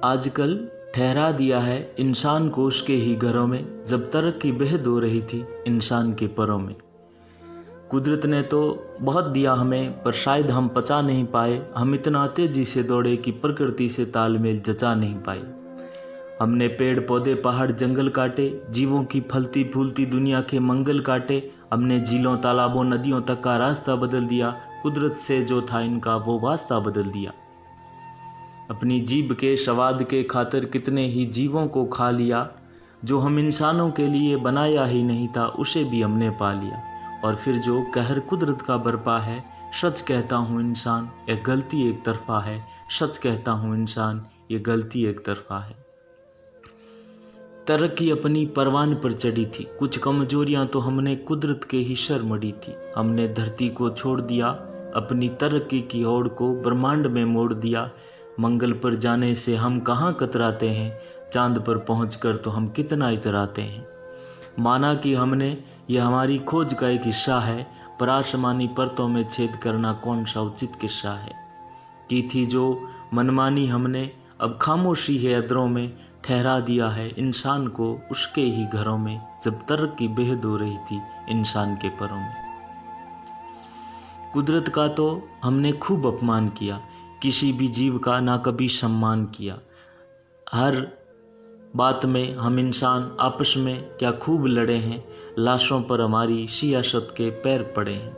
आजकल ठहरा दिया है इंसान को उसके ही घरों में, जब तरक्की बेहद हो रही थी इंसान के परों में। कुदरत ने तो बहुत दिया हमें, पर शायद हम पचा नहीं पाए। हम इतना तेजी से दौड़े कि प्रकृति से तालमेल जचा नहीं पाए। हमने पेड़ पौधे पहाड़ जंगल काटे, जीवों की फलती फूलती दुनिया के मंगल काटे। हमने झीलों तालाबों नदियों तक का रास्ता बदल दिया, कुदरत से जो था इनका वो वास्ता बदल दिया। अपनी जीभ के स्वाद के खातिर कितने ही जीवों को खा लिया, जो हम इंसानों के लिए बनाया ही नहीं था उसे भी हमने पा लिया। और फिर जो कहर कुदरत का बरपा है, सच कहता हूँ इंसान ये गलती एक तरफा है। सच कहता हूँ इंसान ये गलती एक तरफा है। तरक्की अपनी परवान पर चढ़ी थी, कुछ कमजोरियां तो हमने कुदरत के ही शर मड़ी थी। हमने धरती को छोड़ दिया, अपनी तरक्की की ओर को ब्रह्मांड में मोड़ दिया। मंगल पर जाने से हम कहाँ कतराते हैं, चांद पर पहुंचकर तो हम कितना इतराते हैं। माना कि हमने यह हमारी खोज का एक हिस्सा है, पर आसमानी परतों में छेद करना कौन सा उचित किस्सा है। की थी जो मनमानी हमने, अब खामोशी है अदरों में। ठहरा दिया है इंसान को उसके ही घरों में, जब तरक्की बेहद हो रही थी इंसान के परों में। कुदरत का तो हमने खूब अपमान किया, किसी भी जीव का ना कभी सम्मान किया। हर बात में हम इंसान आपस में क्या खूब लड़े हैं, लाशों पर हमारी सियासत के पैर पड़े हैं।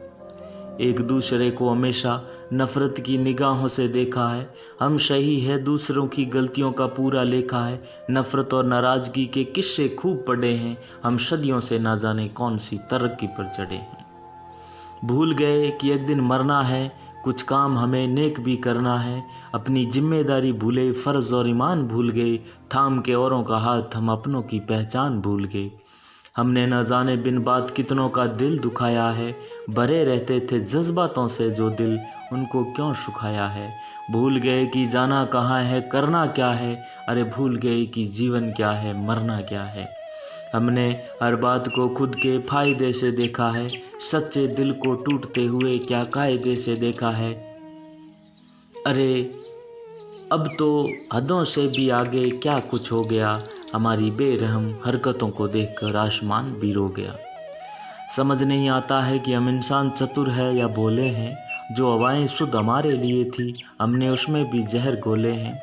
एक दूसरे को हमेशा नफरत की निगाहों से देखा है, हम सही है दूसरों की गलतियों का पूरा लेखा है। नफरत और नाराजगी के किस्से खूब पढ़े हैं, हम सदियों से ना जाने कौन सी तरक्की पर चढ़े हैं। भूल गए कि एक दिन मरना है, कुछ काम हमें नेक भी करना है। अपनी जिम्मेदारी भूले, फ़र्ज और ईमान भूल गए। थाम के औरों का हाथ हम अपनों की पहचान भूल गए। हमने न जाने बिन बात कितनों का दिल दुखाया है। भरे रहते थे जज्बातों से जो दिल, उनको क्यों सुखाया है। भूल गए कि जाना कहाँ है, करना क्या है। अरे भूल गए कि जीवन क्या है, मरना क्या है। हमने हर बात को खुद के फायदे से देखा है, सच्चे दिल को टूटते हुए क्या कायदे से देखा है। अरे अब तो हदों से भी आगे क्या कुछ हो गया, हमारी बेरहम हरकतों को देखकर आसमान भी रो गया। समझ नहीं आता है कि हम इंसान चतुर है या भोले हैं। जो हवाएं शुद्ध हमारे लिए थी, हमने उसमें भी जहर घोले हैं।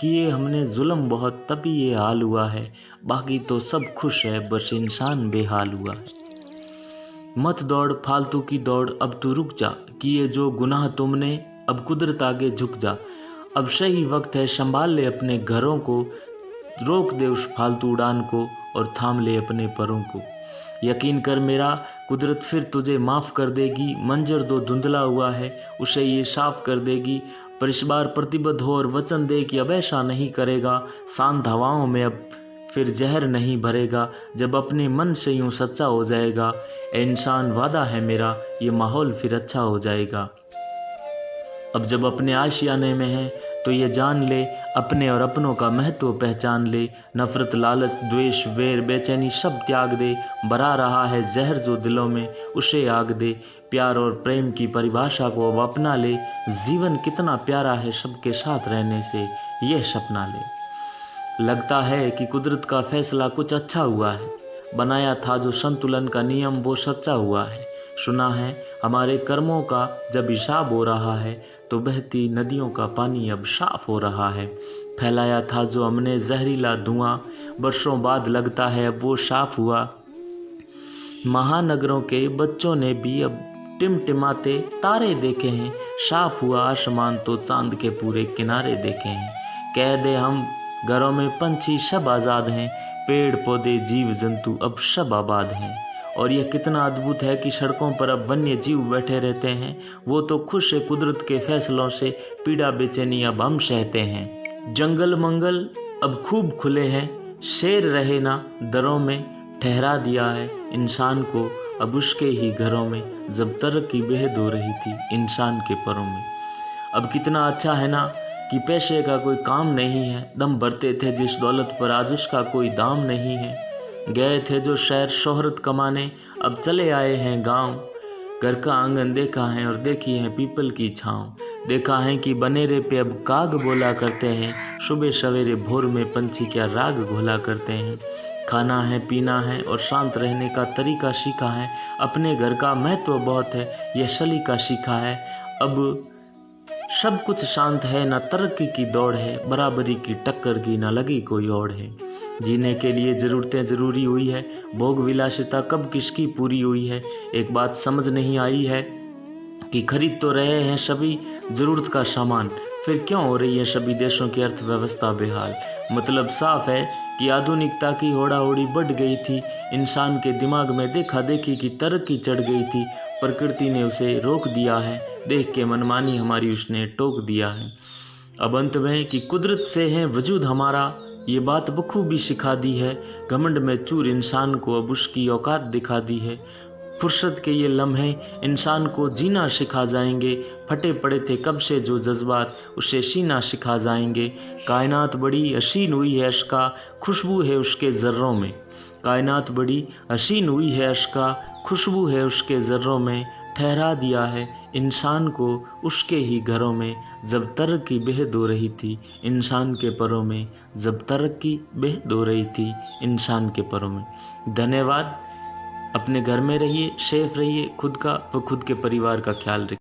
किए हमने जुल्म बहुत तभी ये हाल हुआ है, बाकी तो सब खुश है बस इंसान बेहाल हुआ है। मत दौड़ फालतू की दौड़ अब तू रुक जा, किए जो गुनाह तुमने अब कुदरत आगे झुक जा। अब सही वक्त है संभाल ले अपने घरों को, रोक दे उस फालतू उड़ान को और थाम ले अपने परों को। यकीन कर मेरा, कुदरत फिर तुझे माफ़ कर देगी। मंजर दो धुंधला हुआ है उसे ये साफ कर देगी। पर इस बार प्रतिबद्ध हो और वचन दे कि अब ऐसा नहीं करेगा। शांत हवाओं में अब फिर जहर नहीं भरेगा, जब अपने मन से यूं सच्चा हो जाएगा। ए इंसान वादा है मेरा, ये माहौल फिर अच्छा हो जाएगा। अब जब अपने आशियाने में है तो ये जान ले, अपने और अपनों का महत्व पहचान ले। नफरत लालच द्वेष वैर बेचैनी सब त्याग दे। भरा रहा है जहर जो दिलों में उसे आग दे। प्यार और प्रेम की परिभाषा को अब अपना ले। जीवन कितना प्यारा है सबके साथ रहने से, यह सपना ले। लगता है कि कुदरत का फैसला कुछ अच्छा हुआ है, बनाया था जो संतुलन का नियम वो सच्चा हुआ है। सुना है हमारे कर्मों का जब हिसाब हो रहा है, तो बहती नदियों का पानी अब साफ हो रहा है। फैलाया था जो हमने जहरीला धुआं, वर्षों बाद लगता है अब वो साफ हुआ। महानगरों के बच्चों ने भी अब टिमटिमाते तारे देखे हैं। साफ हुआ आसमान तो चांद के पूरे किनारे देखे हैं। कह दे हम घरों में पंछी सब आज़ाद हैं, पेड़ पौधे जीव जंतु अब सब आबाद हैं। और यह कितना अद्भुत है कि सड़कों पर अब वन्य जीव बैठे रहते हैं। वो तो खुश है कुदरत के फैसलों से, पीड़ा बेचैनी अब हम सहते हैं। जंगल मंगल अब खूब खुले हैं, शेर रहे ना दरों में। ठहरा दिया है इंसान को अब उसके ही घरों में, जब तरक्की बेहद हो रही थी इंसान के परों में। अब कितना अच्छा है ना कि पैसे का कोई काम नहीं है। दम भरते थे जिस दौलत पर आज उसका कोई दाम नहीं है। गए थे जो शहर शोहरत कमाने, अब चले आए हैं गांव। घर का आंगन देखा है और देखी है पीपल की छाँव। देखा है कि बनेरे पे अब काग बोला करते हैं, सुबह सवेरे भोर में पंछी क्या राग घोला करते हैं। खाना है, पीना है और शांत रहने का तरीका सीखा है, अपने घर का महत्व बहुत है, यह सलीका सीखा है। अब सब कुछ शांत है, ना तरक्की की दौड़ है, बराबरी की टक्कर की ना लगी कोई और है। जीने के लिए ज़रूरतें ज़रूरी हुई है, भोग विलासिता कब किसकी पूरी हुई है। एक बात समझ नहीं आई है कि खरीद तो रहे हैं सभी ज़रूरत का सामान, फिर क्यों हो रही है सभी देशों की अर्थव्यवस्था बेहाल। मतलब साफ है कि आधुनिकता की होड़ा होड़ी बढ़ गई थी, इंसान के दिमाग में देखा देखी की तरक्की चढ़ गई थी, प्रकृति ने उसे रोक दिया है, देख के मनमानी हमारी उसने टोक दिया है। अब अंत में कि कुदरत से है वजूद हमारा, ये बात बखूबी सिखा दी है, घमंड में चूर इंसान को अब उसकी औकात दिखा दी है। फुर्सत के ये लम्हे इंसान को जीना सिखा जाएंगे, फटे पड़े थे कब से जो जज्बात उसे सीना सिखा जाएंगे। कायनात बड़ी हसीन हुई है अश्का, खुशबू है उसके ज़र्रों में। कायनात बड़ी हसीन हुई है अश्का, खुशबू है उसके ज़र्रों में। ठहरा दिया है इंसान को उसके ही घरों में, जब तरक्की बेहद हो रही थी इंसान के परों में, जब तरक्की बेहद हो रही थी इंसान के परों में। धन्यवाद। अपने घर में रहिए, सेफ रहिए, खुद का व खुद के परिवार का ख्याल रखिए।